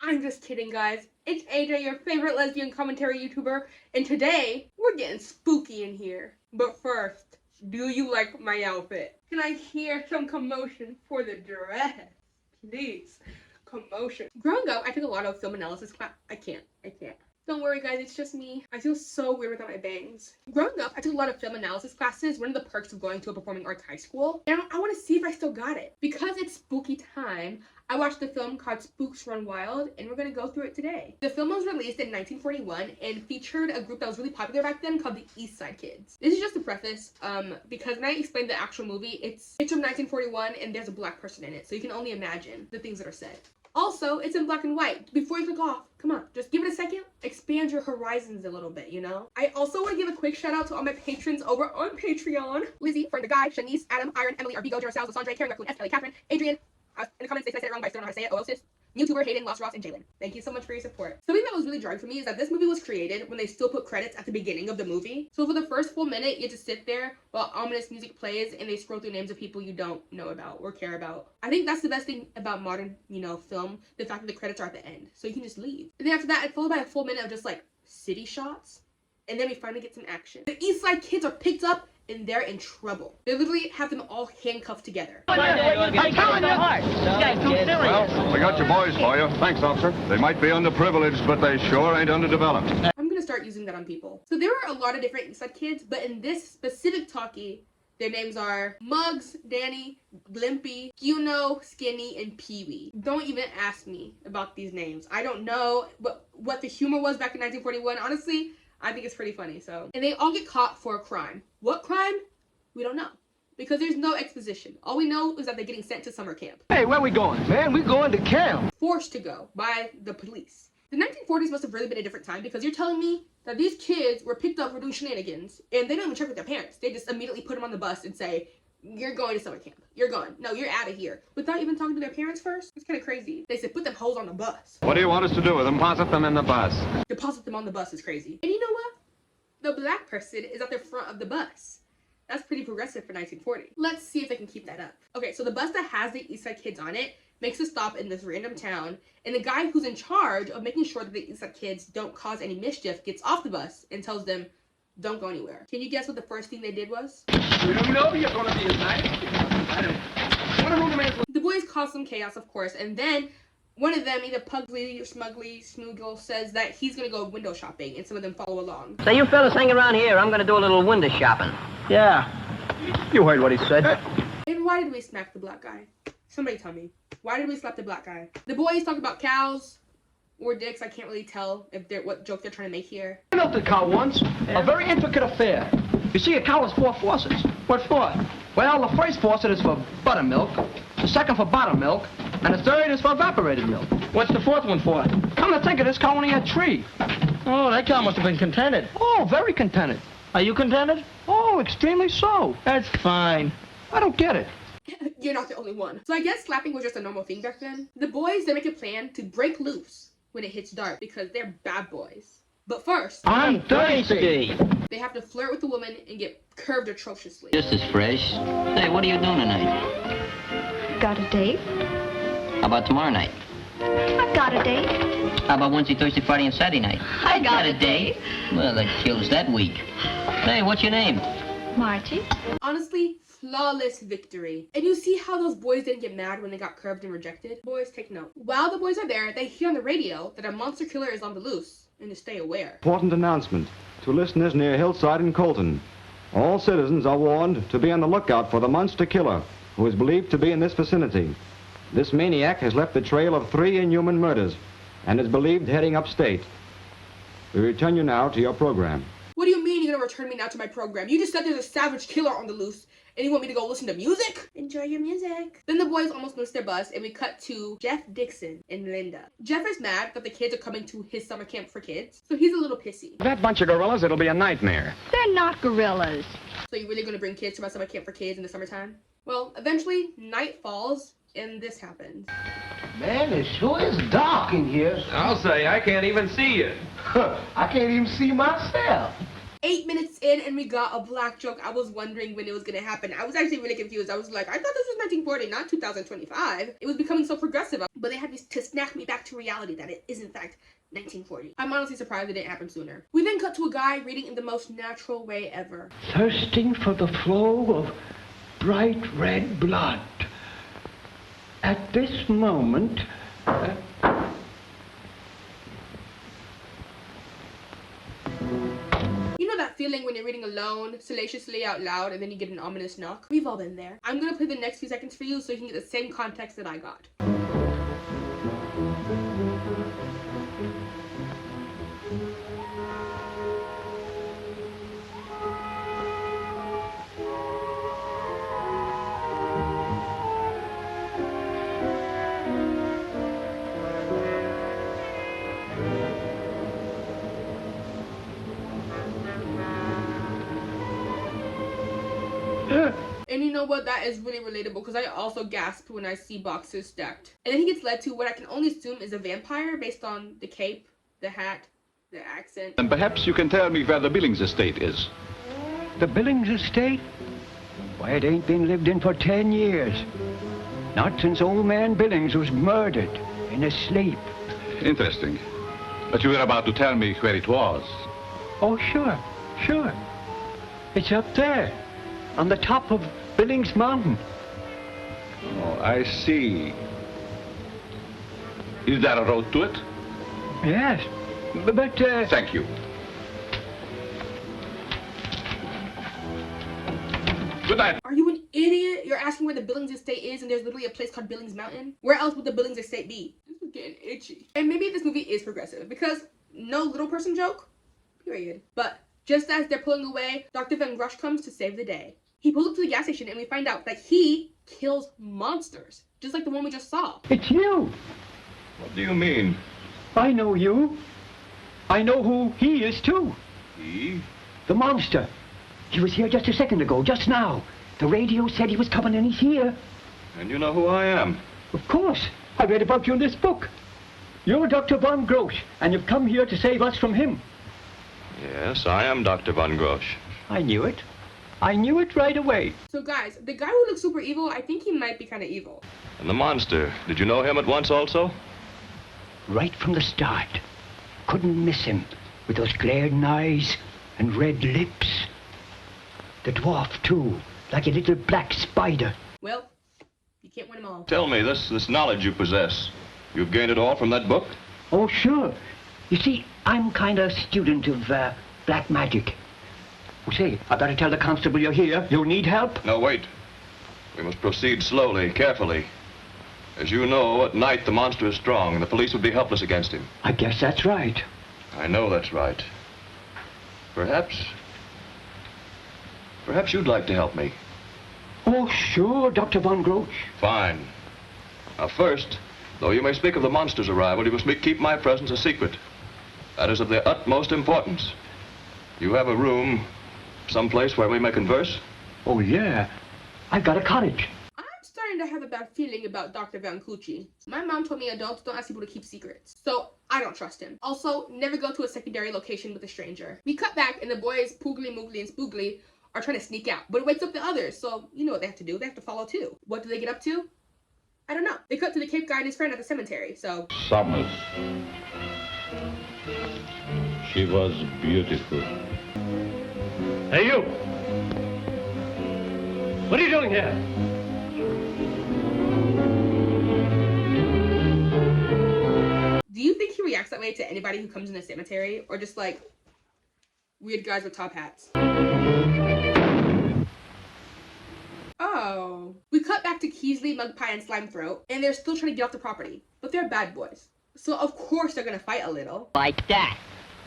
I'm just kidding, guys. It's AJ, your favorite lesbian commentary YouTuber, and today, we're getting spooky in here. But first, do you like my outfit? Can I hear some commotion for the dress? Please. Commotion. Growing up, I took a lot of film analysis class. I can't. Don't worry, guys, it's just me. I feel so weird without my bangs. Growing up, I took a lot of film analysis classes, one of the perks of going to a performing arts high school. And I want to see if I still got it. Because it's spooky time, I watched the film called Spooks Run Wild, and we're going to go through it today. The film was released in 1941 and featured a group that was really popular back then called the East Side Kids. This is just a preface, because when I explain the actual movie, it's from 1941 and there's a black person in it, so you can only imagine the things that are said. Also, it's in black and white. Before you click off, come on, just give it a second. Expand your horizons a little bit, you know? I also want to give a quick shout out to all my patrons over on Patreon. Lizzie, Friend the Guy, Shanice, Adam, Iron, Emily, RB, Joe, Sal, Sandra, Karen, Raccoon, S, Kelly, Catherine, Adrian. In the comments, they said I said it wrong, but I still don't know how to say it. Oosis, YouTuber, Hayden, Lost Ross, and Jalen. Thank you so much for your support. Something that was really jarring for me is that this movie was created when they still put credits at the beginning of the movie. So for the first full minute, you just sit there while ominous music plays and they scroll through names of people you don't know about or care about. I think that's the best thing about modern, film, the fact that the credits are at the end. So you can just leave. And then after that, it's followed by a full minute of just like city shots. And then we finally get some action. The East Side Kids are picked up and they're in trouble. They literally have them all handcuffed together. Well, we got your boys for you. Thanks, officer. They might be underprivileged, but they sure ain't underdeveloped. I'm gonna start using that on people. So there are a lot of different East Side Kids, but in this specific talkie, their names are Muggs, Danny, Glimpy, Guno, Skinny, and Pee-wee. Don't even ask me about these names. I don't know what the humor was back in 1941. Honestly, I think it's pretty funny, so. And they all get caught for a crime. What crime? We don't know. Because there's no exposition. All we know is that they're getting sent to summer camp. Hey, where we going, man? We going to camp. Forced to go by the police. The 1940s must have really been a different time because you're telling me that these kids were picked up for doing shenanigans and they don't even check with their parents. They just immediately put them on the bus and say, you're going to summer camp. You're going. No, you're out of here. Without even talking to their parents first? It's kind of crazy. They said, put them hoes on the bus. What do you want us to do with them? Deposit them in the bus. Deposit them on the bus is crazy. And you know what? The black person is at the front of the bus. That's pretty progressive for 1940. Let's see if they can keep that up. Okay, so the bus that has the East Side Kids on it makes a stop in this random town, and the guy who's in charge of making sure that the East Side Kids don't cause any mischief gets off the bus and tells them, don't go anywhere. Can you guess what the first thing they did was? We don't know you're going to be as nice. The boys cause some chaos, of course, and then one of them, either Pugsley or Smugly, Snoogle, says that he's going to go window shopping, and some of them follow along. So you fellas hang around here. I'm going to do a little window shopping. Yeah. You heard what he said. And why did we smack the black guy? Somebody tell me. Why did we slap the black guy? The boys talk about cows or dicks. I can't really tell if what joke they're trying to make here. I milked a cow once. A very intricate affair. You see, a cow has 4 faucets. What for? Well, the first faucet is for buttermilk, the second for buttermilk, and the third is for evaporated milk. What's the fourth one for? Come to think of this, cow only had 3. Oh, that cow must have been contented. Oh, very contented. Are you contented? Oh, extremely so. That's fine. I don't get it. You're not the only one. So I guess slapping was just a normal thing back then. The boys, they make a plan to break loose when it hits dark because they're bad boys. But first, I'm thirsty. They have to flirt with the woman and get curved atrociously. Just as fresh. Hey, what are you doing tonight? Got a date? How about tomorrow night? I've got a date. How about Wednesday, Thursday, Friday, and Saturday night? I got a date. Well, that kills that week. Hey, what's your name? Margie. Honestly, flawless victory. And you see how those boys didn't get mad when they got curved and rejected? Boys, take note. While the boys are there, they hear on the radio that a monster killer is on the loose and to stay aware. Important announcement to listeners near Hillside and Colton. All citizens are warned to be on the lookout for the monster killer who is believed to be in this vicinity. This maniac has left a trail of 3 inhuman murders and is believed heading upstate. We return you now to your program. What do you mean you're gonna return me now to my program? You just said there's a savage killer on the loose and you want me to go listen to music? Enjoy your music. Then the boys almost missed their bus and we cut to Jeff Dixon and Linda. Jeff is mad that the kids are coming to his summer camp for kids, so he's a little pissy. That bunch of gorillas, it'll be a nightmare. They're not gorillas. So you're really gonna bring kids to my summer camp for kids in the summertime? Well, eventually night falls and this happens. Man, it sure is dark in here. I'll say, I can't even see you. I can't even see myself. 8 minutes in and we got a black joke. I was wondering when it was gonna happen. I was actually really confused. I was like, I thought this was 1940, not 2025. It was becoming so progressive. But they had to snap me back to reality that it is in fact 1940. I'm honestly surprised it didn't happen sooner. We then cut to a guy reading in the most natural way ever. Thirsting for the flow of bright red blood. At this moment, You know that feeling when you're reading alone, salaciously out loud, and then you get an ominous knock? We've all been there. I'm gonna play the next few seconds for you so you can get the same context that I got. And you know what? That is really relatable because I also gasp when I see boxes stacked. And then he gets led to what I can only assume is a vampire based on the cape, the hat, the accent. And perhaps you can tell me where the Billings estate is. the Billings estate, why, it ain't been lived in for 10 years. Not since old man Billings was murdered in his sleep. Interesting. But you were about to tell me where it was. Oh, sure. It's up there, on the top of Billings Mountain. Oh, I see. Is there a road to it? Yes, but, Thank you. Good night. Are you an idiot? You're asking where the Billings estate is and there's literally a place called Billings Mountain? Where else would the Billings estate be? This is getting itchy. And maybe this movie is progressive because no little person joke, period. But just as they're pulling away, Dr. Van Groch comes to save the day. He pulls up to the gas station and we find out that he kills monsters, just like the one we just saw. it's you. What do you mean? I know you. I know who he is, too. He? The monster. He was here just a second ago, just now. The radio said he was coming and he's here. And you know who I am? Of course. I read about you in this book. You're Dr. Von Groch, and you've come here to save us from him. Yes, I am Dr. Von Groch. I knew it. I knew it right away. So guys, the guy who looks super evil, I think he might be kind of evil. And the monster, did you know him at once also? Right from the start. Couldn't miss him with those glaring eyes and red lips. The dwarf, too, like a little black spider. Well, you can't win them all. Tell me, this knowledge you possess, you've gained it all from that book? Oh, sure. You see, I'm kind of a student of black magic. Well, say, I better tell the constable you're here. You'll need help. No, wait. We must proceed slowly, carefully. As you know, at night the monster is strong and the police would be helpless against him. I guess that's right. I know that's right. Perhaps you'd like to help me. Oh, sure, Dr. Von Groch. Fine. Now first, though you may speak of the monster's arrival, you must keep my presence a secret. That is of the utmost importance. You have a room, someplace where we may converse? Oh, yeah. I've got a cottage. I'm starting to have a bad feeling about Dr. Van Cucci. My mom told me adults don't ask people to keep secrets, so I don't trust him. Also, never go to a secondary location with a stranger. We cut back and the boys, Poogly, Moogly, and Spoogly, are trying to sneak out, but it wakes up the others, so you know what they have to do. They have to follow too. What do they get up to? I don't know. They cut to the Cape guy and his friend at the cemetery, so... Summers. She was beautiful. Hey, you! What are you doing here? Do you think he reacts that way to anybody who comes in a cemetery? Or just like weird guys with top hats? Oh. We cut back to Keesley, Mugpie, and Slimethroat, and they're still trying to get off the property. But they're bad boys. So of course they're gonna fight a little. Like that.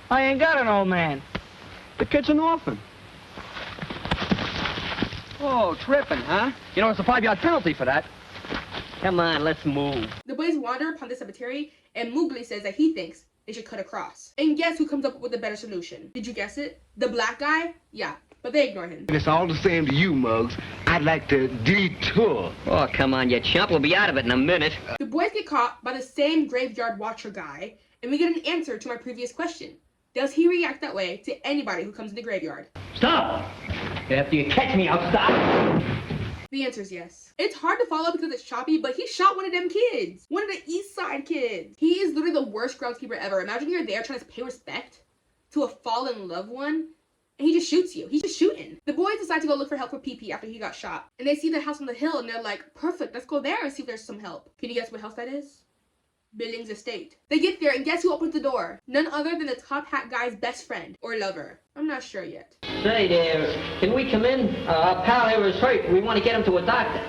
I ain't got an old man. The kid's an orphan. Oh, tripping, huh? You know, it's a 5-yard penalty for that. Come on, let's move. The boys wander upon the cemetery, and Moogly says that he thinks they should cut across. And guess who comes up with a better solution? Did you guess it? The black guy? Yeah, but they ignore him. It's all the same to you, Muggs. I'd like to detour. Oh, come on, you chump. We'll be out of it in a minute. The boys get caught by the same graveyard watcher guy, and we get an answer to my previous question. Does he react that way to anybody who comes in the graveyard? Stop! After you catch me, I'll stop. The answer is yes. It's hard to follow because it's choppy, but he shot one of them kids. One of the East Side kids. He is literally the worst groundskeeper ever. Imagine you're there trying to pay respect to a fallen loved one, and he just shoots you. He's just shooting. The boys decide to go look for help for PP after he got shot. And they see the house on the hill, and they're like, perfect, let's go there and see if there's some help. Can you guess what house that is? Billings estate. They get there, and guess who opens the door? None other than the top hat guy's best friend or lover. I'm not sure yet. Say there, can we come in? Our pal here is hurt. We want to get him to a doctor.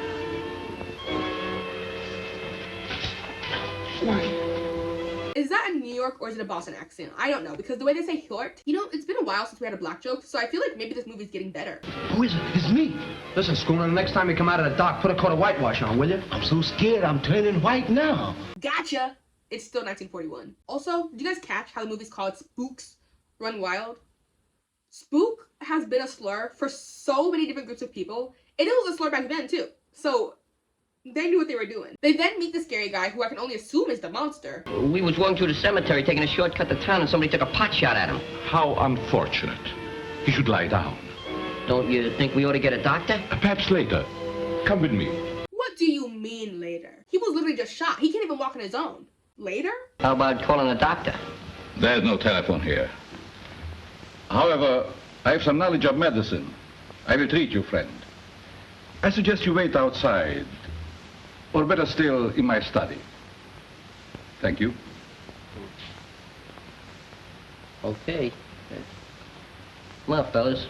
Is that a New York or is it a Boston accent? I don't know, because the way they say hurt, you know, it's been a while since we had a black joke, so I feel like maybe this movie's getting better. Who is it? It's me. Listen, Schooner, the next time you come out of the dock, put a coat of whitewash on, will you? I'm so scared I'm turning white now. Gotcha! It's still 1941. Also, did you guys catch how the movie's called Spooks Run Wild? Spook has been a slur for so many different groups of people, and it was a slur back then too. So they knew what they were doing. They then meet the scary guy, who I can only assume is the monster. We was going through the cemetery taking a shortcut to town and somebody took a pot shot at him. How unfortunate. He should lie down. Don't you think we ought to get a doctor? Perhaps later. Come with me. What do you mean later? He was literally just shot. He can't even walk on his own. Later? How about calling a doctor? There's no telephone here. However, I have some knowledge of medicine. I will treat you, friend. I suggest you wait outside. Or better still, in my study. Thank you. Okay. Come on, fellas.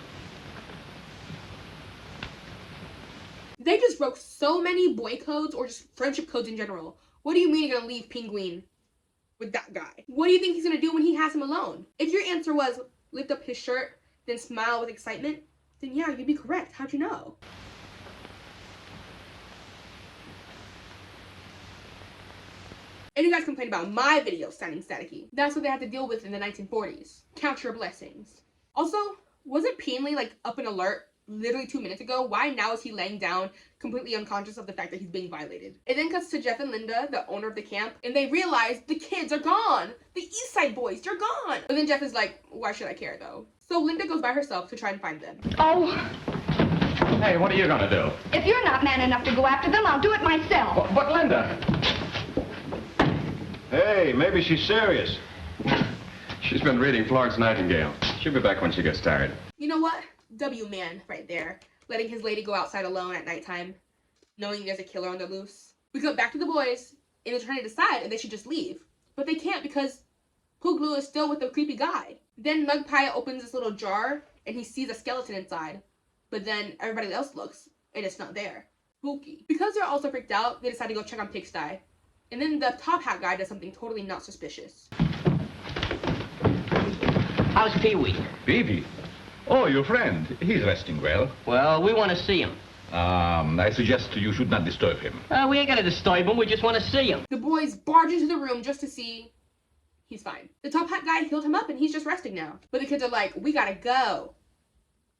They just broke so many boy codes or just friendship codes in general. What do you mean you're gonna leave Penguin with that guy? What do you think he's gonna do when he has him alone? If your answer was lift up his shirt, then smile with excitement, then yeah, you'd be correct. How'd you know? And you guys complain about my video sounding staticky. That's what they had to deal with in the 1940s. Count your blessings. Also, wasn't Peenley like up an alert literally 2 minutes ago? Why now is he laying down completely unconscious of the fact that he's being violated? It then cuts to Jeff and Linda, the owner of the camp, and they realize the kids are gone. The East Side boys, they're gone. But then Jeff is like, why should I care though? So Linda goes by herself to try and find them. Oh, Hey, what are you gonna do? if you're not man enough to go after them, I'll do it myself. But Linda! Hey, maybe she's serious. She's been reading Florence Nightingale. She'll be back when she gets tired. You know what? W-man right there. Letting his lady go outside alone at nighttime, knowing there's a killer on the loose. We go back to the boys, and they're trying to decide if they should just leave. But they can't because Puglu is still with the creepy guy. Then Mugpie opens this little jar, and he sees a skeleton inside. But then everybody else looks, and it's not there. Spooky. Because they're also freaked out, they decide to go check on Pigsty. And then the top hat guy does something totally not suspicious. How's Pee-wee? Pee-wee? Oh, your friend. He's resting well. Well, we want to see him. I suggest you should not disturb him. We ain't gonna disturb him, we just want to see him. The boys barge into the room just to see he's fine. The top hat guy healed him up and he's just resting now. But the kids are like, we gotta go.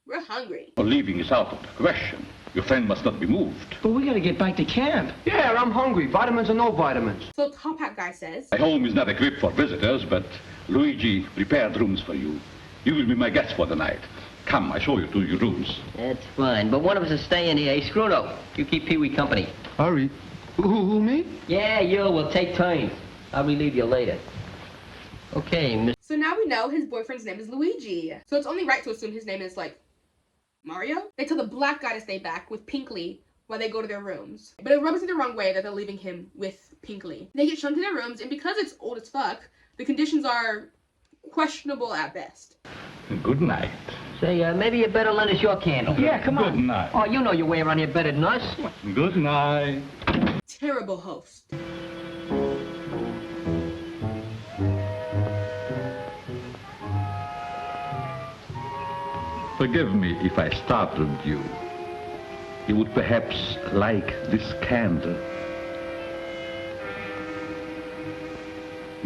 We're hungry. Well, leaving is out of the question. Your friend must not be moved. But we gotta get back to camp. Yeah, I'm hungry. Vitamins or no vitamins. So top hat guy says, My home is not equipped for visitors, but Luigi prepared rooms for you. You will be my guest for the night. Come, I show you to your rooms. That's fine, but one of us is staying here. Hey, Scruno, you keep Pee-wee company. Hurry. Who, me? Yeah, you. We'll take turns. I'll relieve you later. Okay, Miss... so now we know his boyfriend's name is Luigi. So it's only right to assume his name is like Mario? They tell the black guy to stay back with Pinkley while they go to their rooms. But it rubs me the wrong way that they're leaving him with Pinkley. They get shown to their rooms, and because it's old as fuck, the conditions are questionable at best. Good night. Say, maybe you better lend us your candle. Yeah, come on. Good night. Oh, you know your way around here better than us. Good night. Terrible host. Forgive me if I startled you. You would perhaps like this candle.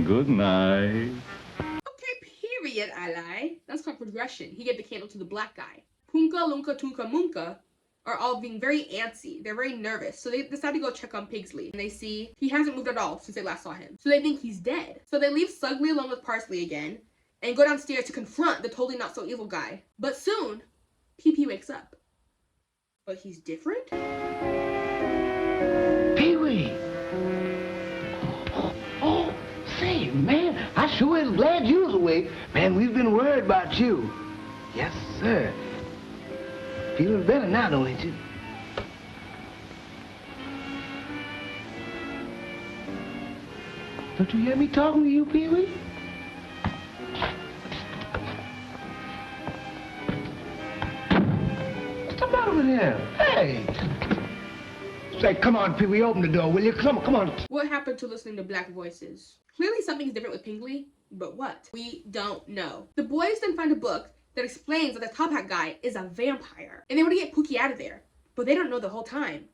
Good night. Okay, period, ally. That's called progression. He gave the candle to the black guy. Punka, Lunka, Tunka, Munka are all being very antsy. They're very nervous. So they decide to go check on Pigsley. And they see he hasn't moved at all since they last saw him. So they think he's dead. So they leave Sugly alone with Parsley again. and go downstairs to confront the totally not so evil guy. But soon, Pee-Pee wakes up. But he's different? Pee-wee! Oh, say, man, I sure is glad you was awake. Man, we've been worried about you. Yes, sir. Feeling better now, don't you? Don't you hear me talking to you, Pee-wee? What's the matter with him? Hey! Say, come on, Pee-wee, open the door, will you? Come on. What happened to listening to black voices? Clearly something's different with Pinkley, but what? We don't know. The boys then find a book that explains that the top hat guy is a vampire, and they want to get Pookie out of there, but they don't know the whole time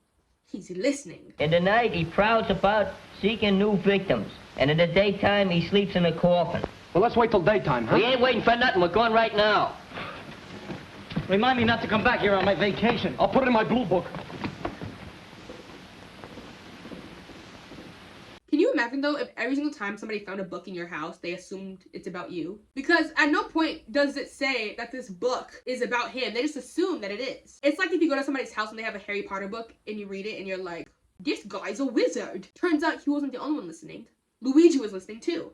he's listening. In the night, he prowls about seeking new victims, and in the daytime, he sleeps in a coffin. Well, let's wait till daytime, huh? We ain't waiting for nothing. We're going right now. Remind me not to come back here on my vacation. I'll put it in my blue book. Can you imagine, though, if every single time somebody found a book in your house, they assumed it's about you? Because at no point does it say that this book is about him. They just assume that it is. It's like if you go to somebody's house and they have a Harry Potter book and you read it and you're like, this guy's a wizard. Turns out he wasn't the only one listening. Luigi was listening, too.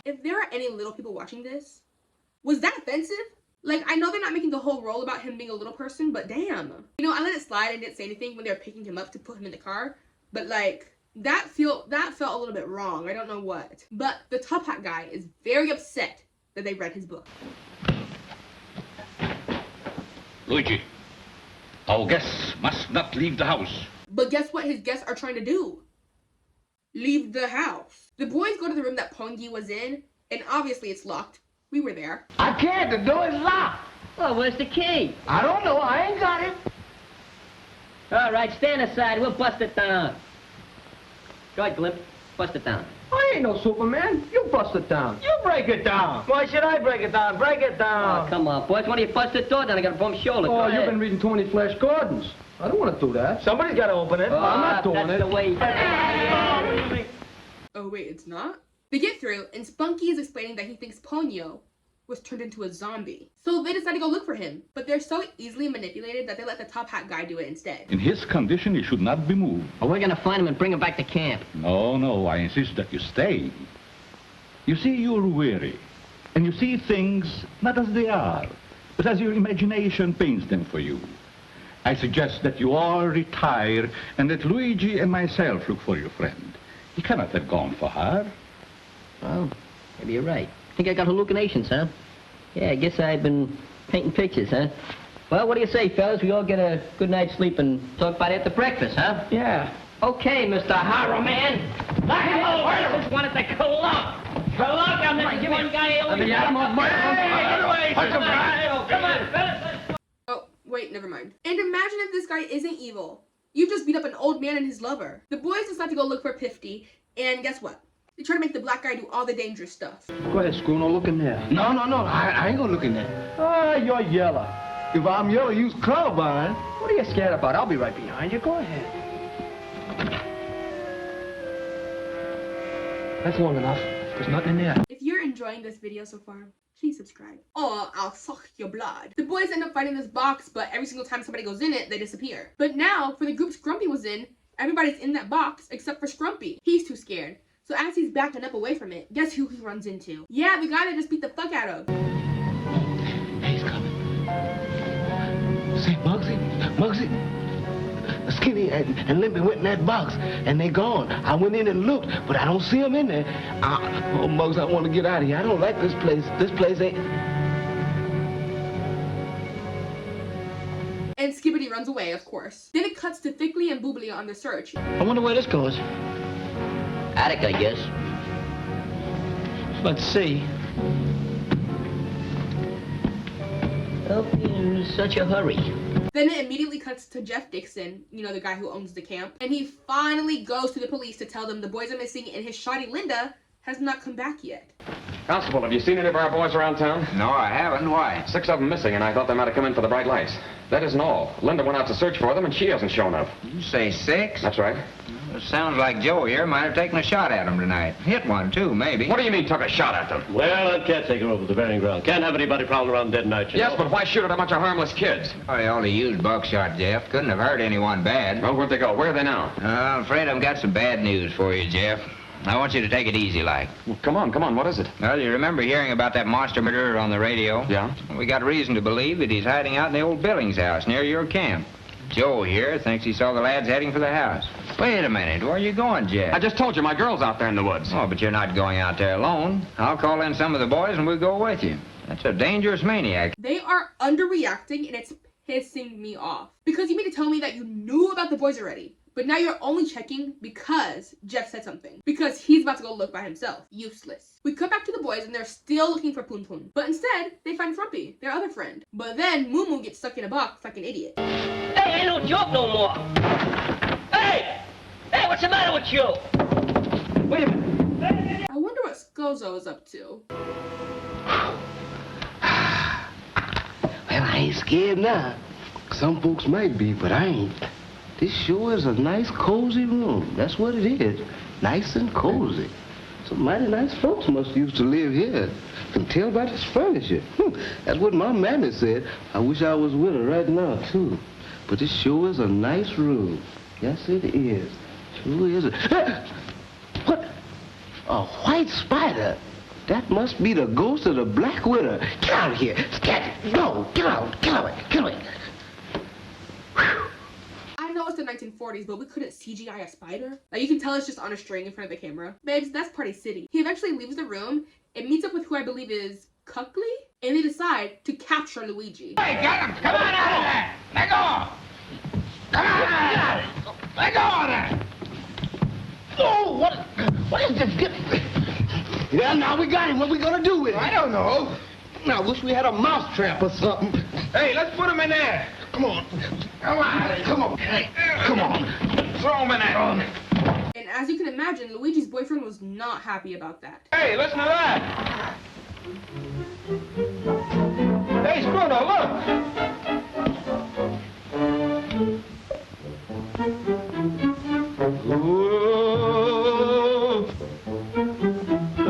If there are any little people watching this, was that offensive? Like, I know they're not making the whole role about him being a little person, but damn. You know, I let it slide and didn't say anything when they were picking him up to put him in the car. But, like, that felt a little bit wrong. I don't know what. But the top hat guy is very upset that they read his book. Luigi, our guests must not leave the house. But guess what his guests are trying to do? Leave the house. The boys go to the room that Pongi was in, and obviously it's locked. We were there. I can't, the door is locked. Oh, where's the key? I don't know, I ain't got it. All right, stand aside. We'll bust it down. Go ahead, Glimp. Bust it down. I ain't no Superman. You bust it down. You break it down. Why should I break it down? Break it down. Oh, come on, boys. Why don't you bust the door down? I got a bum shoulder. Go Oh, ahead. you've been reading too many Flash Gordons. I don't want to do that. Somebody's got to open it. Oh, I'm not doing that's it. the way. Oh, wait, it's not? They get through, and Spunky is explaining that he thinks Ponyo was turned into a zombie. So they decide to go look for him, but they're so easily manipulated that they let the top hat guy do it instead. In his condition, he should not be moved. Well, we're gonna find him and bring him back to camp. No, I insist that you stay. You see, you're weary, and you see things not as they are, but as your imagination paints them for you. I suggest that you all retire and that Luigi and myself look for your friend. He cannot have gone for her. Well, maybe you're right. Think I got hallucinations, huh? Yeah, I guess I've been painting pictures, huh? Well, what do you say, fellas? We all get a good night's sleep and talk about it after breakfast, huh? Yeah. Okay, Mr. Horror Man. I just wanted to club. I'm gonna give one guy a little... Come on, fellas. Oh, wait, never mind. And imagine if this guy isn't evil. You just beat up an old man and his lover. The boys decide to go look for Pifty, and guess what? They try to make the black guy do all the dangerous stuff. Go ahead, Schooner, look in there. No, I ain't gonna look in there. Ah, you're yellow. If I'm yellow, use colorblind. What are you scared about? I'll be right behind you. Go ahead. That's long enough. There's nothing in there. If you're enjoying this video so far, please subscribe. Or I'll suck your blood. The boys end up finding this box, but every single time somebody goes in it, they disappear. But now, for the group Scrumpy was in, everybody's in that box except for Scrumpy. He's too scared. So as he's backing up away from it, guess who he runs into? Yeah, the guy that just beat the fuck out of. He's coming. Say, Muggsy, Skinny and Limpy went in that box, and they gone. I went in and looked, but I don't see them in there. Oh, Muggs, I want to get out of here. I don't like this place. This place ain't... And Skibbity runs away, of course. Then it cuts to Thickly and Boobly on the search. I wonder where this goes. Attic, I guess. Let's see. Hope you're in such a hurry. Then it immediately cuts to Jeff Dixon, you know, the guy who owns the camp. And he finally goes to the police to tell them the boys are missing and his shoddy Linda has not come back yet. Constable, have you seen any of our boys around town? No, I haven't. Why? 6 of them missing, and I thought they might have come in for the bright lights. That isn't all. Linda went out to search for them, and she hasn't shown up. You say 6? That's right. Well, it sounds like Joe here might have taken a shot at them tonight. Hit one, too, maybe. What do you mean, took a shot at them? Well, that caretaker over the burying ground. Can't have anybody prowling around dead night, you Yes, know. but why shoot at a bunch of harmless kids? Oh, they only used buckshot, Jeff. Couldn't have hurt anyone bad. Well, where'd they go? Where are they now? I'm afraid I've got some bad news for you, Jeff. I want you to take it easy, like. Well, come on, what is it? Well, you remember hearing about that monster murderer on the radio? Yeah? We got reason to believe that he's hiding out in the old Billings house near your camp. Joe here thinks he saw the lads heading for the house. Wait a minute, where are you going, Jeff? I just told you, my girl's out there in the woods. Oh, but you're not going out there alone. I'll call in some of the boys and we'll go with you. That's a dangerous maniac. They are underreacting, and it's pissing me off. Because you mean to tell me that you knew about the boys already, but now you're only checking because Jeff said something. Because he's about to go look by himself. Useless. We cut back to the boys and they're still looking for Poon Poon. But instead, they find Frumpy, their other friend. But then Moo Moo gets stuck in a box like an idiot. Hey, ain't no joke no more. Hey! Hey, what's the matter with you? Wait a minute. I wonder what Scozo is up to. Well, I ain't scared now. Some folks might be, but I ain't. This sure is a nice, cozy room. That's what it is. Nice and cozy. Some mighty nice folks must used to live here. Can tell by this furniture. That's what my mammy said. I wish I was with her right now, too. But this sure is a nice room. Yes, it is. Sure is. What? A white spider? That must be the ghost of the Black Widow. Get out of here. Scat. No, get out. Get away. Get away. I know it's the 1940s, but we couldn't CGI a spider. Like, you can tell it's just on a string in front of the camera. Babes, that's Party City. He eventually leaves the room and meets up with who I believe is Cuckley, and they decide to capture Luigi. Hey, get him! Come on out of there! Let go! Come on out of there! Let go of there! Oh, what is this? Yeah, now we got him. What we gonna do with him? I don't know. I wish we had a mousetrap or something. Hey, let's put him in there. Come on. Come on. Come on. Come on. Throw him in there. And as you can imagine, Luigi's boyfriend was not happy about that. Hey, listen to that. Hey, Spruno, look.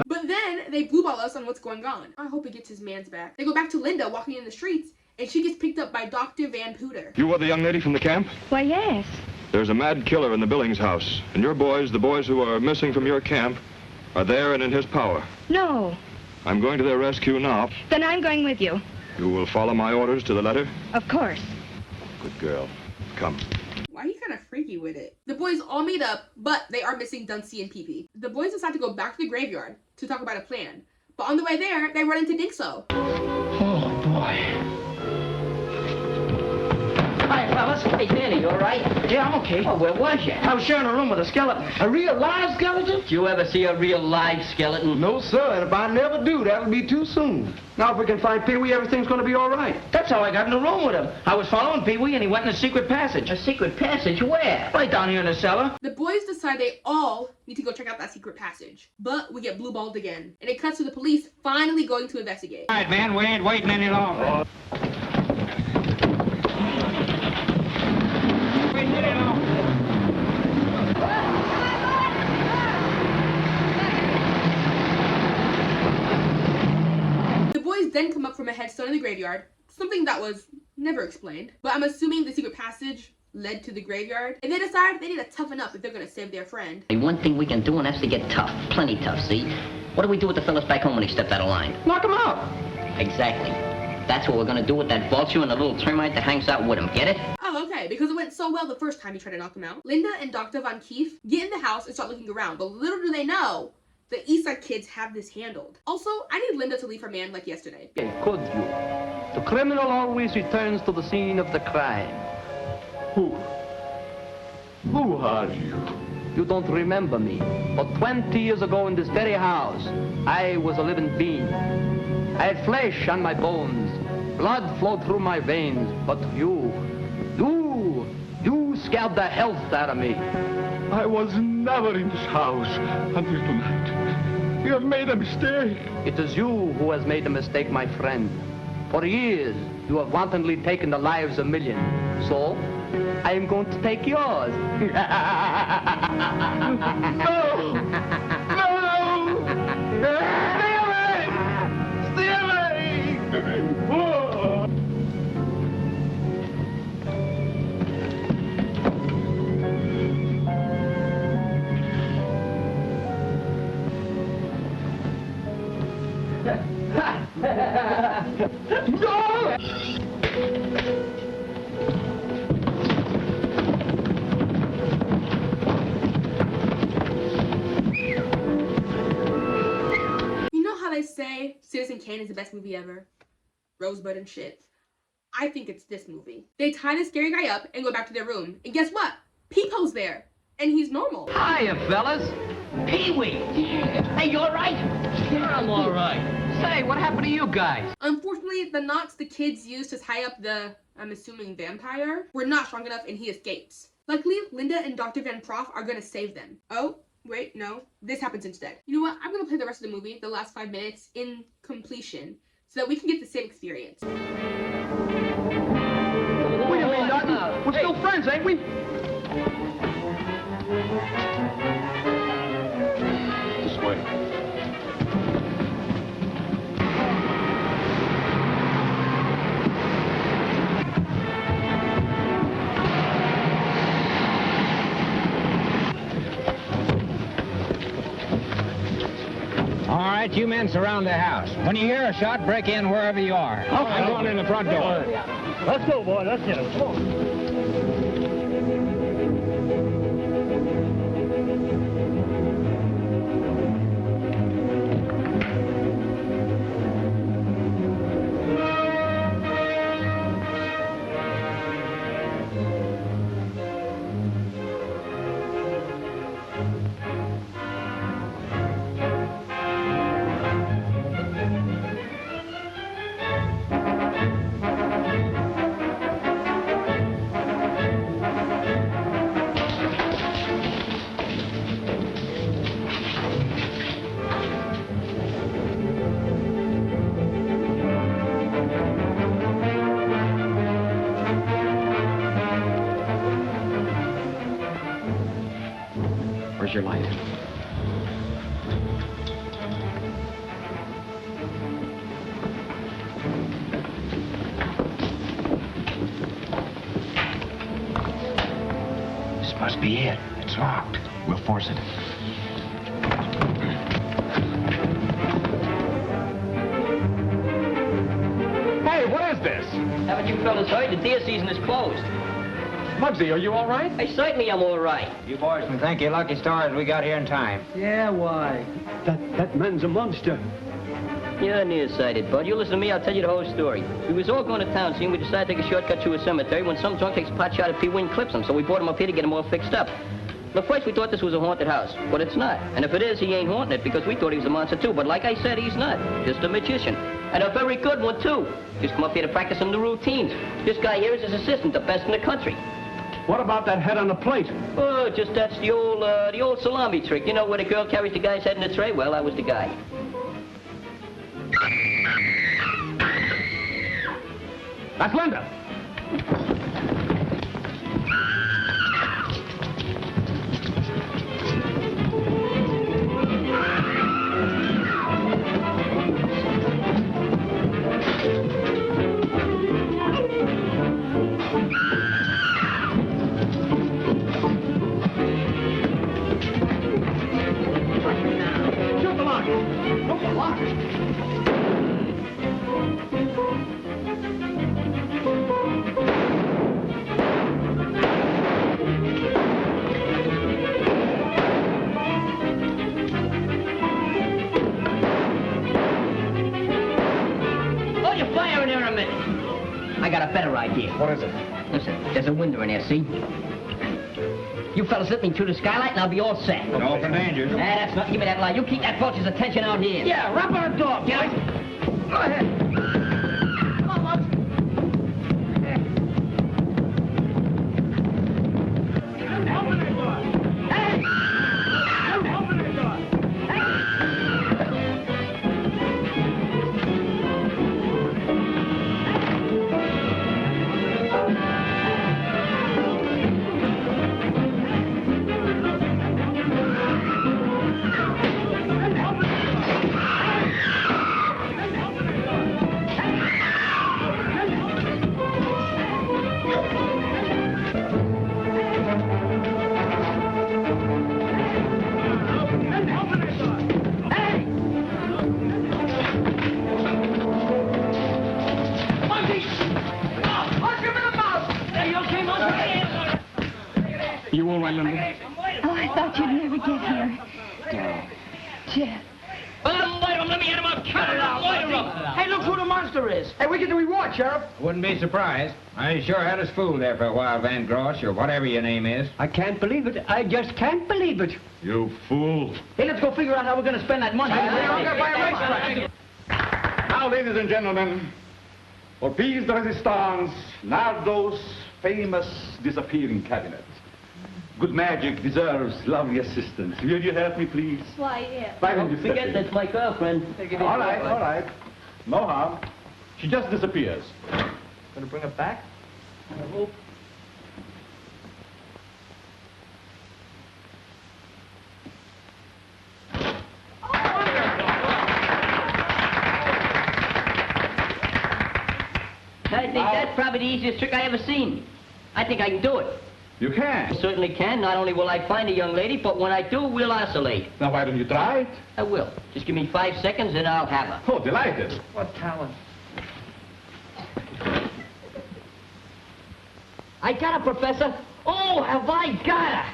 But then they blue ball us on what's going on. I hope he gets his mans back. They go back to Linda walking in the streets, and she gets picked up by Dr. Van Pooter. You were the young lady from the camp? Why, yes. There's a mad killer in the Billings house, and your boys, the boys who are missing from your camp, are there and in his power. No. I'm going to their rescue now. Then I'm going with you. You will follow my orders to the letter? Of course. Good girl. Come. Why are you kind of freaky with it? The boys all meet up, but they are missing Duncy and Pee-Pee. The boys decide to go back to the graveyard to talk about a plan. But on the way there, they run into Dinkso. Oh, boy. Hi, fellas. Hey, Danny, you all right? Yeah, I'm okay. Oh, where was you? I was sharing a room with a skeleton. A real live skeleton? Did you ever see a real live skeleton? No, sir, and if I never do, that'll be too soon. Now, if we can find Pee-wee, everything's going to be all right. That's how I got in the room with him. I was following Pee-wee, and he went in a secret passage. A secret passage? Where? Right down here in the cellar. The boys decide they all need to go check out that secret passage. But we get blue-balled again. And it cuts to the police finally going to investigate. All right, man, we ain't waiting any longer. Then come up from a headstone in the graveyard, something that was never explained. But I'm assuming the secret passage led to the graveyard, and they decide they need to toughen up if they're gonna save their friend. One thing we can do, and that's to get tough, plenty tough, see? What do we do with the fellas back home when they stepped out of line? Knock them out. Exactly. That's what we're gonna do with that vulture and the little termite that hangs out with him, get it? Oh, okay, because it went so well the first time he tried to knock him out. Linda and Dr. Von Keefe get in the house and start looking around, but little do they know, the Eastside kids have this handled. Also, I need Linda to leave her man like yesterday. Could you? The criminal always returns to the scene of the crime. Who are you? You don't remember me, but 20 years ago in this very house, I was a living being. I had flesh on my bones, blood flowed through my veins, but you scared the health out of me. I was never in this house until tonight. You have made a mistake. It is you who has made the mistake, my friend. For years, You have wantonly taken the lives of millions. So, I am going to take yours. No! Stay away! Stay away! Oh. No! You know how they say Citizen Kane is the best movie ever? Rosebud and shit. I think it's this movie. They tie the scary guy up and go back to their room. And guess what? Peepow's there. And he's normal. Hiya, fellas. Pee-wee! Hey, you all right? I'm all right. Say, what happened to you guys? Unfortunately, the knots the kids used to tie up the, I'm assuming, vampire were not strong enough and he escapes. Luckily, Linda and Dr. Van Proff are gonna save them. Oh, wait, no. This happens instead. You know what? I'm gonna play the rest of the movie, the last 5 minutes, in completion, so that we can get the same experience. What do you mean, nothing? We're still friends, ain't we? This way. All right, you men surround the house. When you hear a shot, break in wherever you are. I'm going in the front door. Let's go, boy. Let's get him. Come on. Where's your light? This must be it. It's locked. We'll force it. Hey, what is this? Haven't you fellas heard? The deer season is closed. Muggsy, are you all right? Hey, certainly I'm all right. You boys can thank your lucky stars we got here in time. Yeah, why? That man's a monster. You're nearsighted, bud. You listen to me, I'll tell you the whole story. We was all going to town, see, and we decided to take a shortcut through a cemetery when some drunk takes a pot shot at Pee-wee and clips him, so we brought him up here to get him all fixed up. At first, we thought this was a haunted house, but it's not. And if it is, he ain't haunting it, because we thought he was a monster, too. But like I said, he's not. Just a magician. And a very good one, too. Just come up here to practice some new routines. This guy here is his assistant, the best in the country. What about that head on the plate? Oh, just that's the old salami trick. You know where the girl carries the guy's head in the tray? Well, I was the guy. That's Linda. Shoot the lock. Shoot the lock. Hold your fire in there a minute. I got a better idea. What is it? Listen, there's a window in there, see? You fellas let me through the skylight and I'll be all set. No for danger. Ah, that's not. Give me that light. You keep that vulture's attention out here. Yeah, rap on the door. Get up. Go ahead. Come on, Muggs. Open that door. Hey! Open that door. Hey! You all right, Linda? Oh, I thought you'd never get here. Jeff. Let me hit him up. Hey, look who the monster is. Hey, we get the reward, Sheriff. Wouldn't be surprised. I sure had us fooled there for a while, Van Groch, or whatever your name is. I can't believe it. I just can't believe it. You fool. Hey, let's go figure out how we're going to spend that money. Now, ladies and gentlemen, for piece de resistance, Nardo's famous disappearing cabinet. Good magic deserves lovely assistance. Will you help me, please? Why, yeah. Don't forget, that's my girlfriend. All right. No harm. She just disappears. Gonna bring her back? I hope. I think that's probably the easiest trick I ever seen. I think I can do it. You can. I certainly can. Not only will I find a young lady, but when I do, we'll oscillate. Now, why don't you try it? I will. Just give me 5 seconds and I'll have her. Oh, delighted. What talent. I got her, Professor. Oh, have I got her?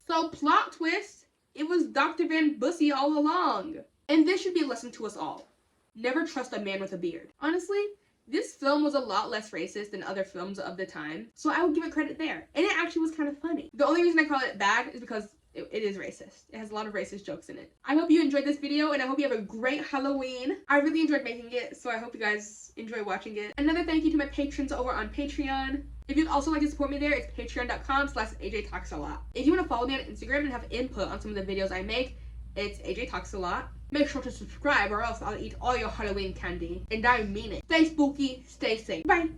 So, plot twist, it was Dr. Van Bussy all along. And this should be a lesson to us all. Never trust a man with a beard. Honestly, this film was a lot less racist than other films of the time, so I would give it credit there. And it actually was kind of funny. The only reason I call it bad is because it is racist. It has a lot of racist jokes in it. I hope you enjoyed this video, and I hope you have a great Halloween. I really enjoyed making it, so I hope you guys enjoy watching it. Another thank you to my patrons over on Patreon. If you'd also like to support me there, it's patreon.com/AJTalksAlot. If you want to follow me on Instagram and have input on some of the videos I make, it's AJTalksAlot. Make sure to subscribe or else I'll eat all your Halloween candy. And I mean it. Stay spooky, stay safe. Bye!